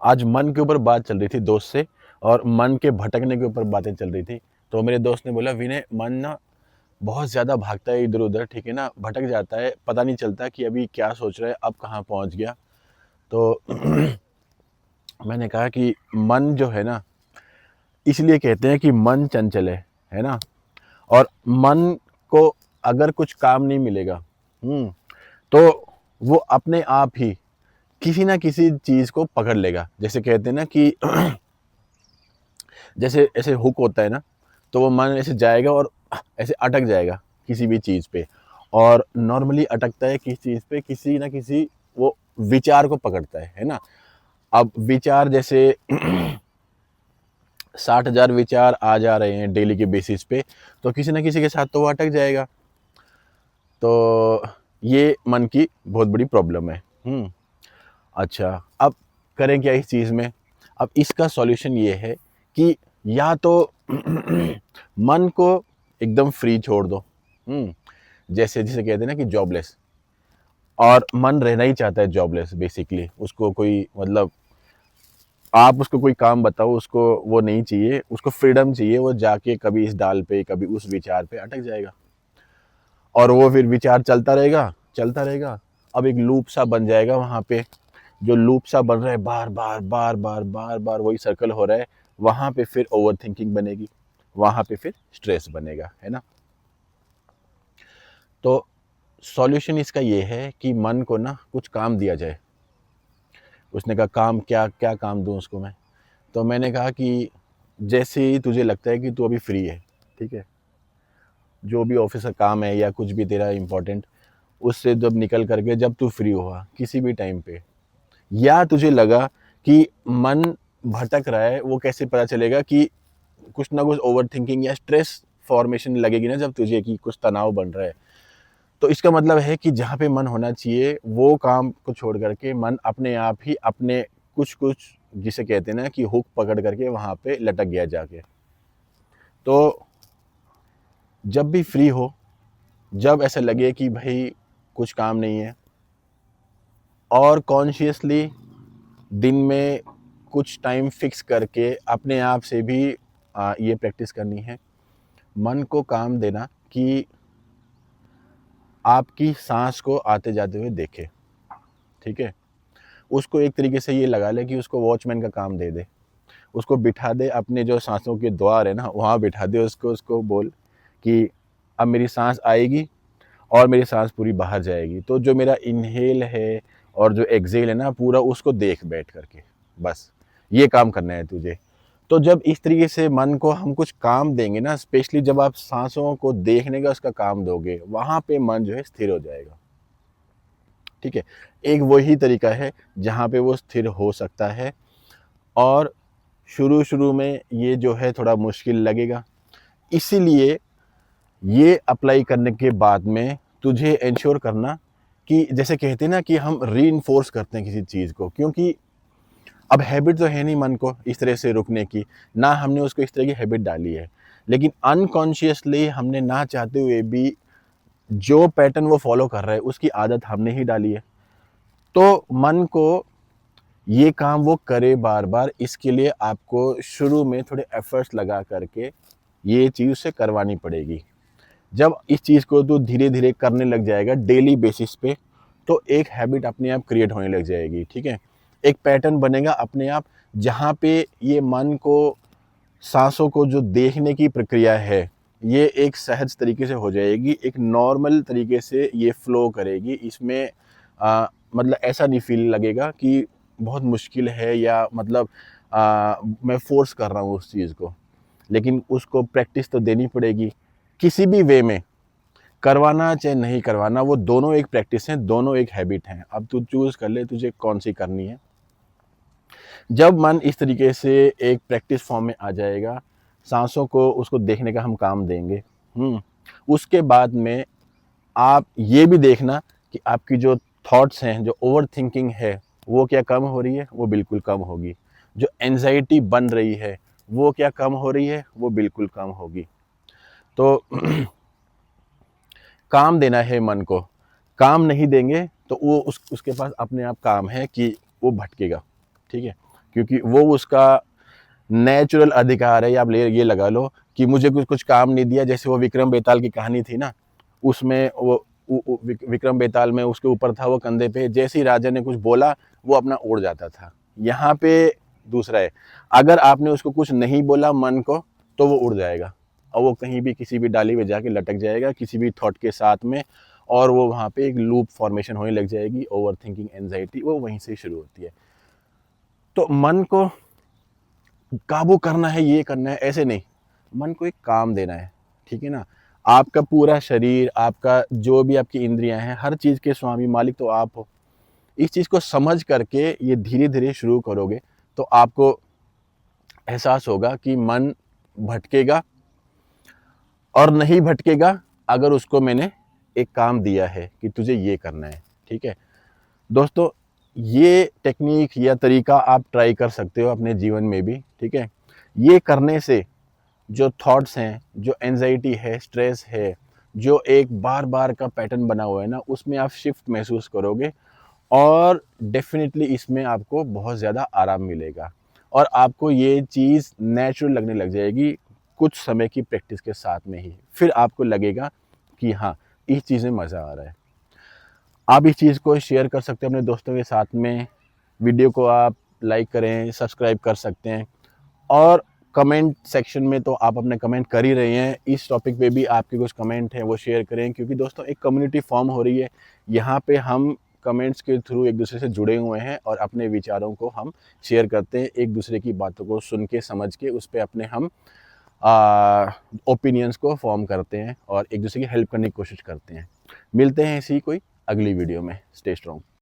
आज मन के ऊपर बात चल रही थी दोस्त से और मन के भटकने के ऊपर बातें चल रही थी। तो मेरे दोस्त ने बोला, विनय मन ना बहुत ज़्यादा भागता है इधर-उधर, ठीक है ना? भटक जाता है, पता नहीं चलता कि अभी क्या सोच रहा है, अब कहाँ पहुँच गया। तो मैंने कहा कि मन जो है ना, इसलिए कहते हैं कि मन चंचल है ना? और मन को अगर कुछ काम नहीं मिलेगा, तो वो अपने आप ही किसी ना किसी चीज़ को पकड़ लेगा। जैसे कहते हैं ना कि जैसे ऐसे हुक होता है ना, तो वो मन ऐसे जाएगा और ऐसे अटक जाएगा किसी भी चीज़ पे। और नॉर्मली अटकता है किस चीज़ पे, किसी ना किसी वो विचार को पकड़ता है ना? अब विचार जैसे 60,000 विचार आ जा रहे हैं डेली के बेसिस पे, तो किसी न किसी के साथ तो वो अटक जाएगा। तो ये मन की बहुत बड़ी प्रॉब्लम है। अच्छा, अब करें क्या इस चीज़ में? अब इसका सॉल्यूशन ये है कि या तो मन को एकदम फ्री छोड़ दो। हुँ, जैसे जिसे कहते हैं ना कि जॉबलेस, और मन रहना ही चाहता है जॉबलेस बेसिकली। उसको कोई मतलब आप उसको कोई काम बताओ, उसको वो नहीं चाहिए, उसको फ्रीडम चाहिए, वो जाके कभी इस डाल पे, कभी उस विचार पे अटक जाएगा। और वो फिर विचार चलता रहेगा, चलता रहेगा। अब एक लूप सा बन जाएगा वहाँ पे, जो लूप सा बन रहा है, बार-बार, बार-बार, बार-बार वही सर्कल हो रहा है, वहाँ पे फिर ओवरथिंकिंग बनेगी, वहाँ पे फिर स्ट्रेस बनेगा, है ना? तो सॉल्यूशन इसका ये है कि मन को ना कुछ काम दिया जाए। उसने कहा, काम क्या क्या काम दूँ उसको मैं? तो मैंने कहा कि जैसे ही तुझे लगता है कि तू अभी फ्री है, ठीक है? जो भी ऑफ़िस का काम है या कुछ भी तेरा इम्पोर्टेंट, उससे जब निकल कर के जब तू फ्री हुआ, किसी भी टाइम पे, या तुझे लगा कि मन भटक रहा है, वो कैसे पता चलेगा कि कुछ ना कुछ ओवरथिंकिंग या स्ट्रेस फॉर्मेशन लगेगी ना जब तुझे कि कुछ तनाव बन रहा है। तो इसका मतलब है कि जहाँ पे मन होना चाहिए, वो काम को छोड़ कर के मन अपने आप ही अपने कुछ-कुछ, जिसे कहते हैं ना कि हुक पकड़ करके वहाँ पे लटक गया जाके। तो जब भी फ्री हो, जब ऐसा लगे कि भई कुछ काम नहीं है, और कॉन्शियसली दिन में कुछ टाइम फिक्स करके अपने आप से भी ये प्रैक्टिस करनी है, मन को काम देना कि आपकी साँस को आते-जाते हुए देखे, ठीक है? उसको एक तरीके से ये लगा ले कि उसको वॉचमैन का काम दे दे। उसको बिठा दे अपने जो साँसों के द्वार है ना, वहाँ बिठा दे उसको, उसको बोल कि अब मेरी साँस आएगी और मेरी साँस पूरी बाहर जाएगी। तो जो मेरा इन्हेल है और जो एक्सहेल है ना, पूरा उसको देख बैठ करके, बस। ये काम करना है तुझे। तो जब इस तरीके से मन को हम कुछ काम देंगे ना, स्पेशली जब आप साँसों को देखने का उसका काम दोगे, वहाँ पे मन जो है स्थिर हो जाएगा। ठीक है? एक वही तरीका है जहाँ पे वो स्थिर हो सकता है, और शुरू-शुरू में ये जो है थोड़ा मुश्किल लगेगा। इसीलिए ये अप्लाई करने के बाद में तुझे एंश्योर करना कि जैसे कहते हैं ना कि हम रीइंफोर्स करते हैं किसी चीज़ को, क्योंकि अब हैबिट तो है नहीं मन को इस तरह से रुकने की, ना हमने उसको इस तरह की हैबिट डाली है। लेकिन अनकॉन्शियसली हमने ना चाहते हुए भी जो पैटर्न वो फ़ॉलो कर रहा है, उसकी आदत हमने ही डाली है। तो मन को ये काम वो करे बार-बार, इसके लिए आपको शुरू में थोड़े एफर्ट्स लगा करके ये चीज़ उससे करवानी पड़ेगी। जब इस चीज़ को तू धीरे-धीरे करने लग जाएगा डेली बेसिस पे, तो एक हैबिट अपने आप क्रिएट होने लग जाएगी, ठीक है? एक पैटर्न बनेगा अपने आप, जहाँ पे ये मन को साँसों को जो देखने की प्रक्रिया है, ये एक सहज तरीके से हो जाएगी, एक नॉर्मल तरीके से ये फ्लो करेगी। इसमें मतलब ऐसा नहीं फ़ील लगेगा कि बहुत मुश्किल है या मतलब मैं फ़ोर्स कर रहा हूँ उस चीज़ को। लेकिन उसको प्रैक्टिस तो देनी पड़ेगी, किसी भी वे में, करवाना चाहे नहीं करवाना, वो दोनों एक प्रैक्टिस हैं, दोनों एक हैबिट हैं। अब तू चूज़ कर ले तुझे कौन-सी करनी है। जब मन इस तरीके से एक प्रैक्टिस फॉर्म में आ जाएगा, साँसों को उसको देखने का हम काम देंगे। उसके बाद में आप ये भी देखना कि आपकी जो थॉट्स हैं, जो ओवरथिंकिंग है, वो क्या कम हो रही है? वो बिल्कुल कम होगी। जो एंग्ज़ायटी बन रही है, वो क्या कम हो रही है? वो बिल्कुल कम होगी। तो काम देना है मन को। काम नहीं देंगे तो वो उसके पास अपने आप काम है कि वो भटकेगा, ठीक है? क्योंकि वो उसका नेचुरल अधिकार है, या आप ये लगा लो कि मुझे कुछ काम नहीं दिया। जैसे वो विक्रम बेताल की कहानी थी ना, उसमें वो विक्रम बेताल में उसके ऊपर था वो कंधे पे, जैसे ही राजा ने कुछ बोला वो अपना उड़ जाता था। यहाँ पे दूसरा है, अगर आपने उसको कुछ नहीं बोला मन को, तो वो उड़ जाएगा और वो कहीं भी किसी भी डाली में जाके लटक जाएगा किसी भी थॉट के साथ में, और वो वहाँ पे एक लूप फॉर्मेशन होने लग जाएगी। ओवर थिंकिंग, एंजाइटी, वो वहीं से शुरू होती है। तो मन को काबू करना है, ये करना है, ऐसे नहीं, मन को एक काम देना है, ठीक है ना। आपका पूरा शरीर, आपका जो भी आपकी इंद्रियां हैं, हर चीज़ के स्वामी मालिक तो आप हो। इस चीज़ को समझ करके ये धीरे धीरे शुरू करोगे तो आपको एहसास होगा कि मन भटकेगा और नहीं भटकेगा अगर उसको मैंने एक काम दिया है कि तुझे ये करना है, ठीक है। दोस्तों, ये टेक्निक या तरीका आप ट्राई कर सकते हो अपने जीवन में भी, ठीक है। ये करने से जो थॉट्स हैं, जो एंजाइटी है, स्ट्रेस है, जो एक बार बार का पैटर्न बना हुआ है ना, उसमें आप शिफ्ट महसूस करोगे और डेफिनेटली इसमें आपको बहुत ज़्यादा आराम मिलेगा और आपको ये चीज़ नेचुरल लगने लग जाएगी कुछ समय की प्रैक्टिस के साथ में ही। फिर आपको लगेगा कि हाँ, इस चीज़ में मज़ा आ रहा है। आप इस चीज़ को शेयर कर सकते हैं अपने दोस्तों के साथ में। वीडियो को आप लाइक करें, सब्सक्राइब कर सकते हैं और कमेंट सेक्शन में तो आप अपने कमेंट कर ही रहे हैं। इस टॉपिक पे भी आपके कुछ कमेंट हैं वो शेयर करें, क्योंकि दोस्तों एक कम्युनिटी फॉर्म हो रही है। यहाँ पे हम कमेंट्स के थ्रू एक दूसरे से जुड़े हुए हैं और अपने विचारों को हम शेयर करते हैं, एक दूसरे की बातों को सुन के, समझ के, उस पे अपने हम ओपिनियंस को फॉर्म करते हैं और एक दूसरे की हेल्प करने की कोशिश करते हैं। मिलते हैं इसी कोई अगली वीडियो में। Stay strong.